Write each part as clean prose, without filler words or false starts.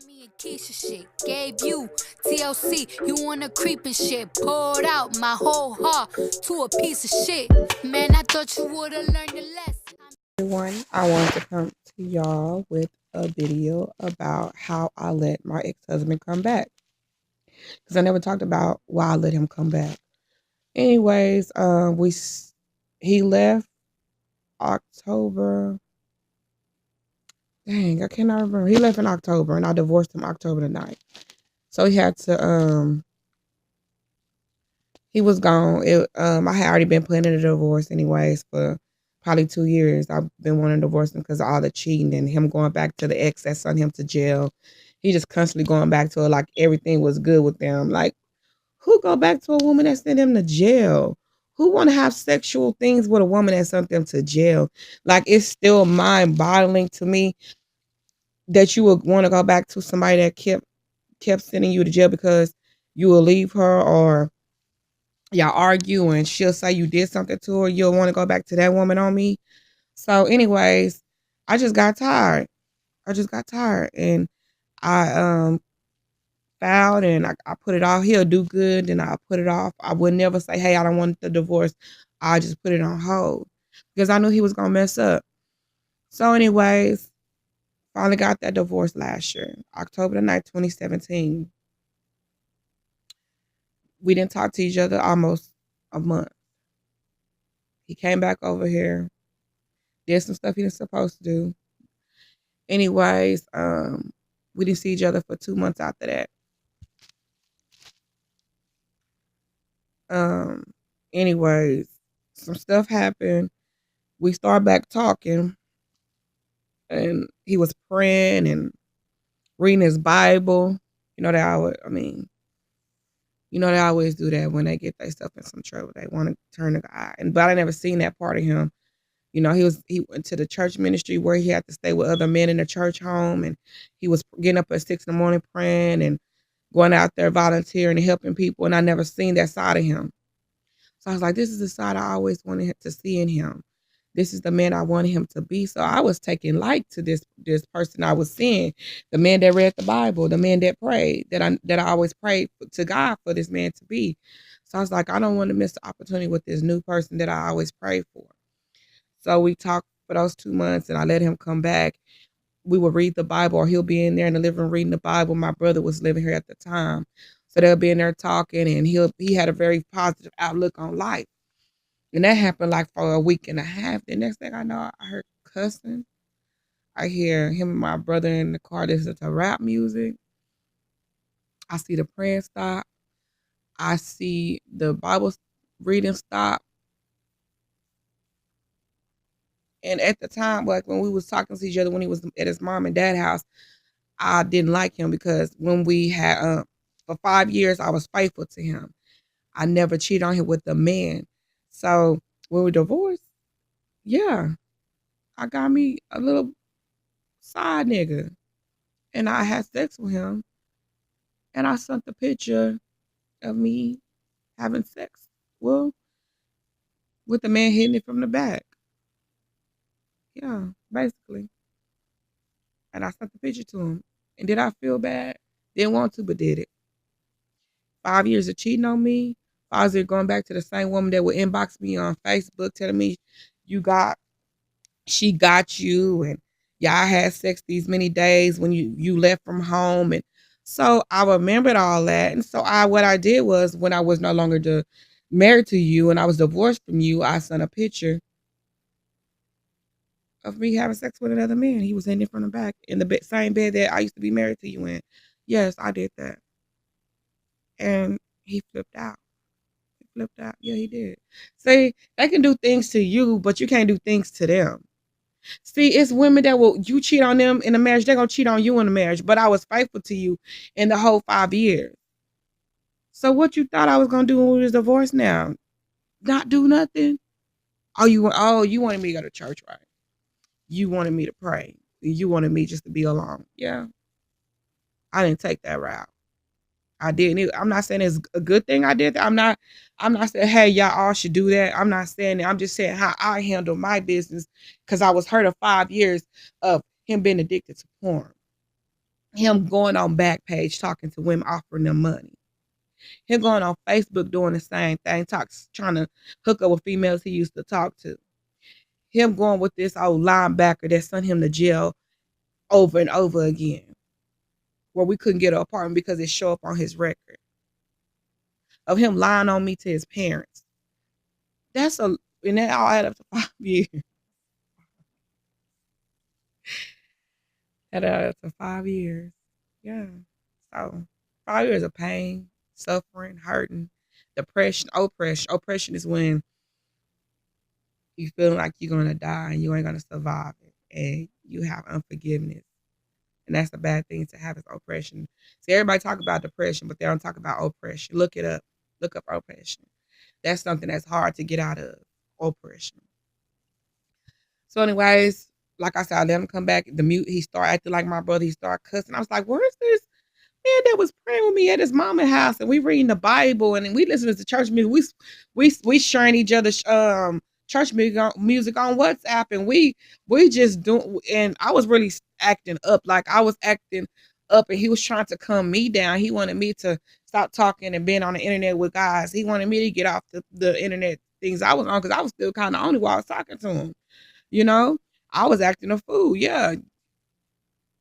Me and Keisha shit. Gave you TLC. You wanna creep and shit. Poured out my whole heart to a piece of shit. Man, I thought you would've learned the lesson. Everyone, I wanted to come to y'all with a video about how I let my ex-husband come back. Because I never talked about why I let him come back. Anyways, he left October. Dang, I cannot remember. He left in October and I divorced him October the 9th. So he had to he was gone. I had already been planning a divorce anyways for probably 2 years. I've been wanting to divorce him because of all the cheating and him going back to the ex that sent him to jail. He just constantly going back to her like everything was good with them. Like, who go back to a woman that sent him to jail? Who want to have sexual things with a woman that sent them to jail? Like, it's still mind-boggling to me that you would want to go back to somebody that kept sending you to jail because you will leave her, or y'all argue and she'll say you did something to her. You'll want to go back to that woman on me. So, anyways, I just got tired. And I filed and I put it off. He'll do good, and I put it off. I would never say, hey, I don't want the divorce. I just put it on hold because I knew he was gonna mess up. So, anyways, finally got that divorce last year, October the 9th, 2017. We didn't talk to each other almost a month. He came back over here, did some stuff he was supposed to do. Anyways, we didn't see each other for 2 months after that. Um, anyways, some stuff happened. We started back talking, and he was praying and reading his Bible. You know, they always do that when they get their stuff in some trouble. They want to turn to God. But I never seen that part of him. You know, he went to the church ministry where he had to stay with other men in the church home, and he was getting up at 6 in the morning praying and going out there volunteering and helping people. And I never seen that side of him. So I was like, this is the side I always wanted to see in him. This is the man I wanted him to be. So I was taking light to this person I was seeing, the man that read the Bible, the man that prayed, that I always prayed to God for this man to be. So I was like, I don't want to miss the opportunity with this new person that I always prayed for. So we talked for those 2 months, and I let him come back. We would read the Bible, or he'll be in there in the living room reading the Bible. My brother was living here at the time. So they'll be in there talking, and he had a very positive outlook on life. And that happened like for a week and a half. The next thing I know, I heard cussing. I hear him and my brother in the car listening to rap music. I see the praying stop. I see the Bible reading stop. And at the time, like when we was talking to each other, when he was at his mom and dad house, I didn't like him because when we had for 5 years, I was faithful to him. I never cheated on him with a man. So when we divorced, yeah, I got me a little side nigga, and I had sex with him, and I sent the picture of me having sex, well, with the man hitting it from the back. Yeah, basically. And I sent the picture to him. And did I feel bad? Didn't want to, but did it. 5 years of cheating on me. 5 years going back to the same woman that would inbox me on Facebook telling me she got you, and y'all had sex these many days when you left from home. And so I remembered all that. And so what I did was, when I was no longer married to you and I was divorced from you, I sent a picture of me having sex with another man. He was in it from the back in the same bed that I used to be married to you in. Yes, I did that. And he flipped out. He flipped out. Yeah, he did. See, they can do things to you, but you can't do things to them. See, it's women that you cheat on them in a marriage, they're gonna cheat on you in a marriage. But I was faithful to you in the whole 5 years. So what you thought I was gonna do when we was divorced now? Not do nothing? You wanted me to go to church, right? You wanted me to pray. You wanted me just to be alone. Yeah. I didn't take that route. I didn't. I'm not saying it's a good thing I did that. I'm not saying, hey, y'all all should do that. I'm not saying that. I'm just saying how I handle my business, because I was hurt of 5 years of him being addicted to porn. Him going on Backpage talking to women, offering them money. Him going on Facebook doing the same thing, trying to hook up with females he used to talk to. Him going with this old linebacker that sent him to jail over and over again, where we couldn't get an apartment because it showed up on his record. Of him lying on me to his parents. That's a and that all added up to 5 years. That added up to 5 years. Yeah. So 5 years of pain, suffering, hurting, depression, oppression. Oppression is when you feel like you're gonna die and you ain't gonna survive it, and you have unforgiveness, and that's a bad thing to have is oppression. See, everybody talk about depression, but they don't talk about oppression. Look it up. Look up oppression. That's something that's hard to get out of. Oppression. So, anyways, like I said, I let him come back. The mute, he started acting like my brother. He started cussing. I was like, "Where's this man that was praying with me at his mama's house, and we reading the Bible, and we listening to church music. We sharing each other's church music on WhatsApp, and we just do." And I was really acting up, like I was acting up, and he was trying to calm me down. He wanted me to stop talking and being on the internet with guys. He wanted me to get off the internet things I was on because I was still kind of on it while I was talking to him. You know, I was acting a fool. Yeah,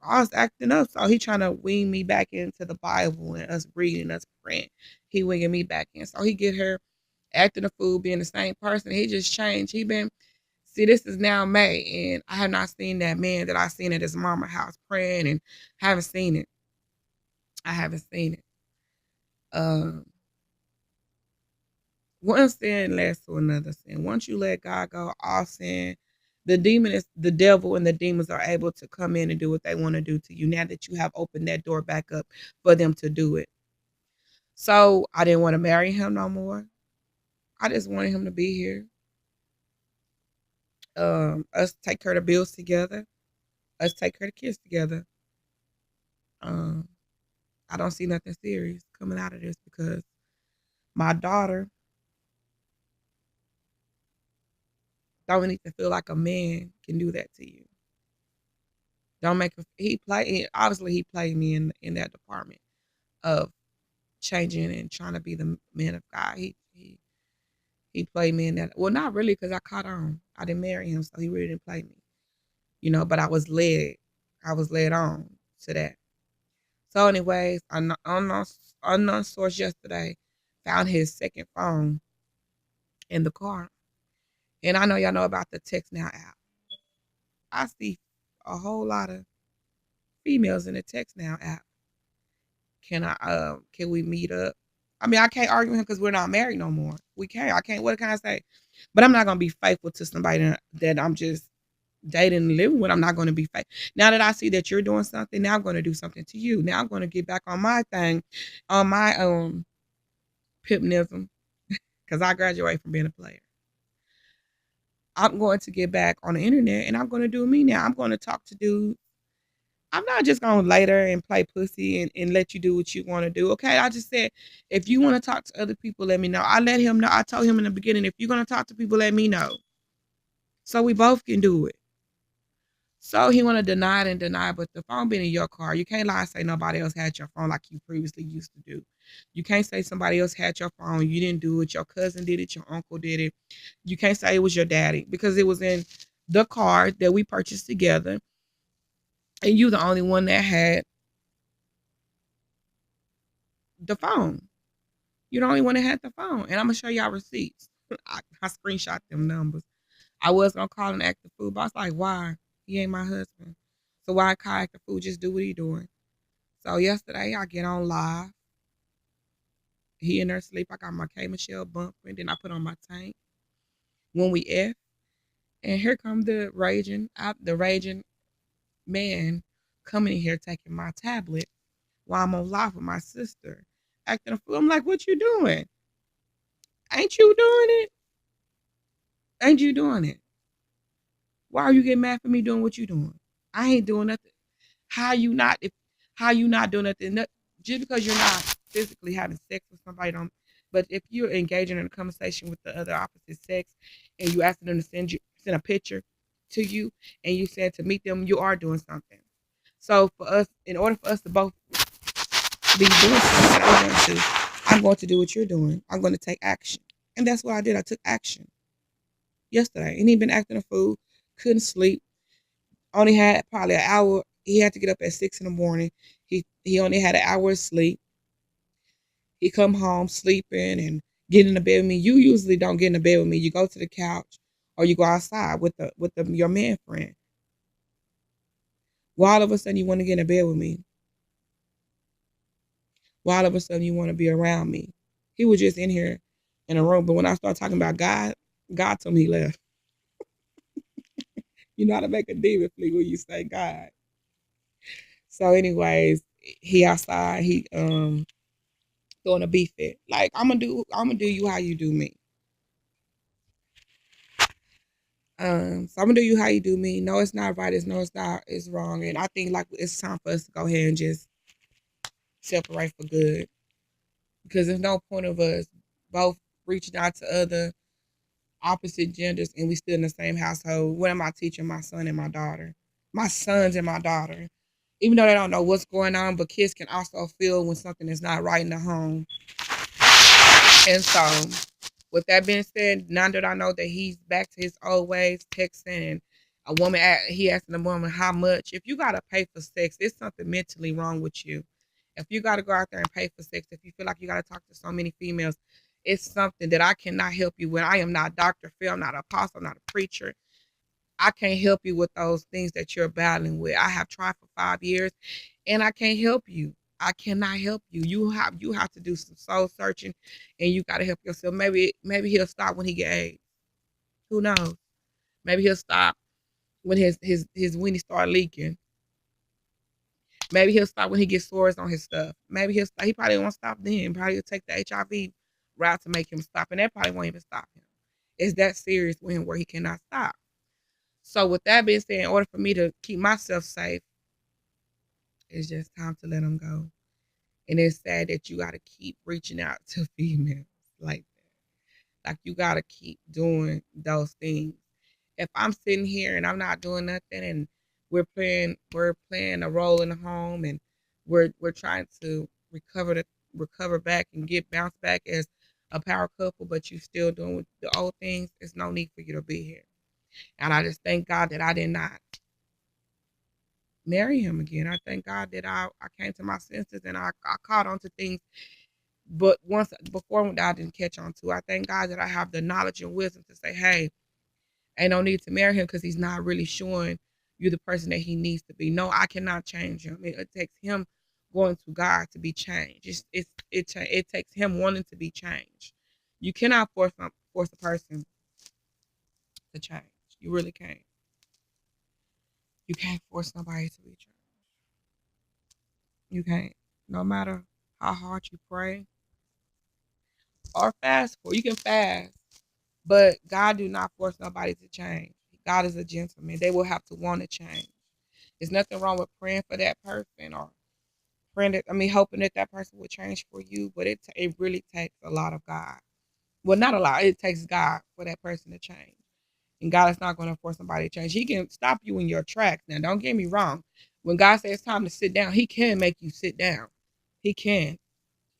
I was acting up, so he trying to wean me back into the Bible and us reading, us praying. He winging me back in. So he get her acting a fool, being the same person. He just changed. See, this is now May, and I have not seen that man that I seen at his mama house praying, and haven't seen it. I haven't seen it. Um, One sin leads to another sin. Once you let God go, all sin, the devil and the demons are able to come in and do what they want to do to you now that you have opened that door back up for them to do it. So I didn't want to marry him no more. I just wanted him to be here. Us take care of the bills together. Us take care of the kids together. Um, I don't see nothing serious coming out of this because my daughter don't need to feel like a man can do that to you. Don't make a, he play obviously he played me in that department of changing and trying to be the man of God. He played me in that. Well, not really because I caught on. I didn't marry him, so he really didn't play me. But I was led. I was led on to that. So, anyways, unknown source yesterday found his second phone in the car, and I know y'all know about the Text Now app. I see a whole lot of females in the Text Now app. Can we meet up? I mean, I can't argue with him because we're not married no more. We can't. I can't. What can I say? But I'm not gonna be faithful to somebody that I'm just dating and living with. I'm not gonna be faithful. Now that I see that you're doing something, now I'm gonna do something to you. Now I'm gonna get back on my thing, on my pimpism, because I graduated from being a player. I'm going to get back on the internet and I'm gonna do me now. I'm gonna talk to dudes. I'm not just gonna lay there and play pussy and let you do what you want to do. Okay. I just said if you want to talk to other people, let me know. I let him know. I told him in the beginning, if you're gonna talk to people, let me know. So we both can do it. So he wanna deny it and deny, but the phone being in your car, you can't lie and say nobody else had your phone like you previously used to do. You can't say somebody else had your phone, you didn't do it, your cousin did it, your uncle did it. You can't say it was your daddy because it was in the car that we purchased together, and you the only one that had the phone. You're the only one that had the phone. And I'm gonna show y'all receipts. I screenshot them numbers. I was gonna call and act the fool, but I was like, why? He ain't my husband. So why call act the fool? Just do what he doing. So yesterday I get on live. He in there sleep. I got my K Michelle bump and then I put on my tank when we F. And here come the raging man coming in here taking my tablet while I'm on live with my sister. Acting a fool. I'm like, what you doing? Ain't you doing it? Ain't you doing it? Why are you getting mad for me doing what you doing? I ain't doing nothing. How you not if how you not doing nothing? Just because you're not physically having sex with somebody don't but if you're engaging in a conversation with the other opposite sex and you asking them to send a picture to you and you said to meet them, you are doing something. So for us, in order for us to both be doing something that I want to, I'm going to do what you're doing. I'm going to take action. And that's what I did. I took action yesterday. And he been acting a fool, couldn't sleep, only had probably an hour. He had to get up at 6 in the morning. He only had an hour of sleep. He come home sleeping and get in the bed with me. You usually don't get in the bed with me. You go to the couch or you go outside with your man friend. Why all of a sudden you want to get in the bed with me? Why all of a sudden you want to be around me? He was just in here in a room. But when I start talking about God, God told me he left. You know how to make a demon flee when you say God. So, anyways, he outside. He throwing a beef fit. Like I'm gonna do you how you do me. So I'm gonna do you how you do me. No, it's not right. It's not. It's wrong. And I think like it's time for us to go ahead and just separate for good because there's no point of us both reaching out to other opposite genders and we still in the same household. What am I teaching my son and my daughter? My sons and my daughter. Even though they don't know what's going on, but kids can also feel when something is not right in the home. And so, with that being said, now that I know that he's back to his old ways, texting and he asking the woman how much. If you gotta pay for sex, it's something mentally wrong with you. If you gotta go out there and pay for sex, if you feel like you gotta talk to so many females, it's something that I cannot help you with. I am not Dr. Phil, I'm not an apostle, I'm not a preacher. I can't help you with those things that you're battling with. I have tried for 5 years and I can't help you. I cannot help you. You have to do some soul searching and you gotta help yourself. Maybe he'll stop when he get AIDS. Who knows? Maybe he'll stop when his weenie start leaking. Maybe he'll stop when he gets sores on his stuff. Maybe he'll stop. He probably won't stop then. Probably he'll take the HIV route to make him stop. And that probably won't even stop him. It's that serious with him where he cannot stop. So with that being said, in order for me to keep myself safe, it's just time to let him go. And it's sad that you got to keep reaching out to females like that. Like you got to keep doing those things. If I'm sitting here and I'm not doing nothing, and we're playing a role in the home, and we're trying to recover back and get bounced back as a power couple, but you still doing the old things. There's no need for you to be here. And I just thank God that I did not marry him again. I thank God that I came to my senses and I caught on to things. But once before I didn't catch on to. I thank God that I have the knowledge and wisdom to say, hey, ain't no need to marry him because he's not really showing you the person that he needs to be. No, I cannot change him. It takes him going to God to be changed. It takes him wanting to be changed. You cannot force a person to change. You really can't. You can't force somebody to be changed. You can't. No matter how hard you pray or fast for, you can fast, but God do not force nobody to change. God is a gentleman. They will have to want to change. There's nothing wrong with praying for that person or hoping that that person will change for you. But it really takes a lot of God. Well, not a lot. It takes God for that person to change. And God is not going to force somebody to change. He can stop you in your tracks. Now, don't get me wrong. When God says it's time to sit down, He can make you sit down. He can.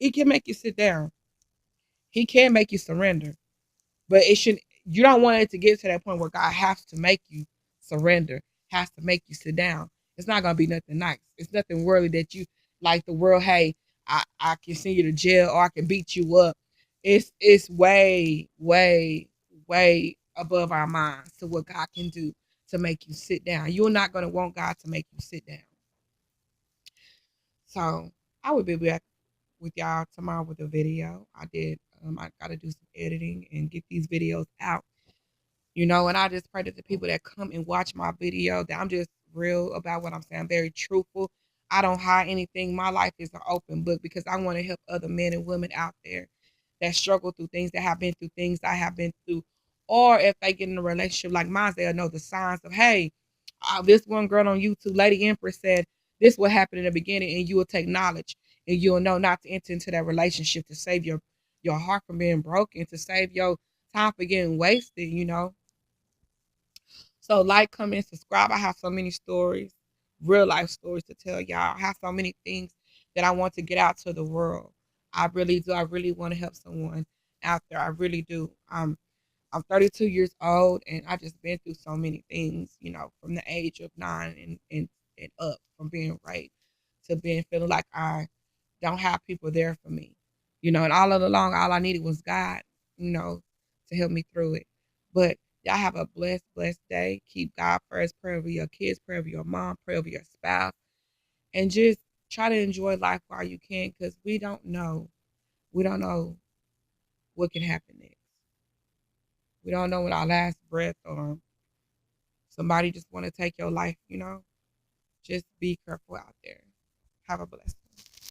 He can make you sit down. He can make you surrender. But it should you don't want it to get to that point where God has to make you surrender, has to make you sit down. It's not gonna be nothing nice. It's nothing worldly that you like the world, hey, I can send you to jail or I can beat you up. It's way, way, way above our minds to what God can do to make you sit down. You're not gonna want God to make you sit down. So I will be back with y'all tomorrow with a video. I gotta do some editing and get these videos out. And I just pray that the people that come and watch my video, that I'm just real about what I'm saying. I'm very truthful. I don't hide anything. My life is an open book because I want to help other men and women out there that struggle through things, that have been through things I have been through. Or if they get in a relationship like mine, they'll know the signs of, hey, this one girl on YouTube, Lady Empress, said this will happen in the beginning, and you will take knowledge and you'll know not to enter into that relationship to save your heart from being broken, to save your time from getting wasted. So like, comment, subscribe. I have so many stories, real life stories to tell y'all. I have so many things that I want to get out to the world. I really do. I really want to help someone out there. I really do. I'm 32 years old, and I just been through so many things, from the age of 9 and up, from being raped to being feeling like I don't have people there for me, and all along, all I needed was God, you know, to help me through it. But y'all have a blessed, blessed day. Keep God first. Pray over your kids. Pray over your mom. Pray over your spouse, and just try to enjoy life while you can, because we don't know. We don't know what can happen next. We don't know when our last breath or somebody just want to take your life. Just be careful out there. Have a blessed day.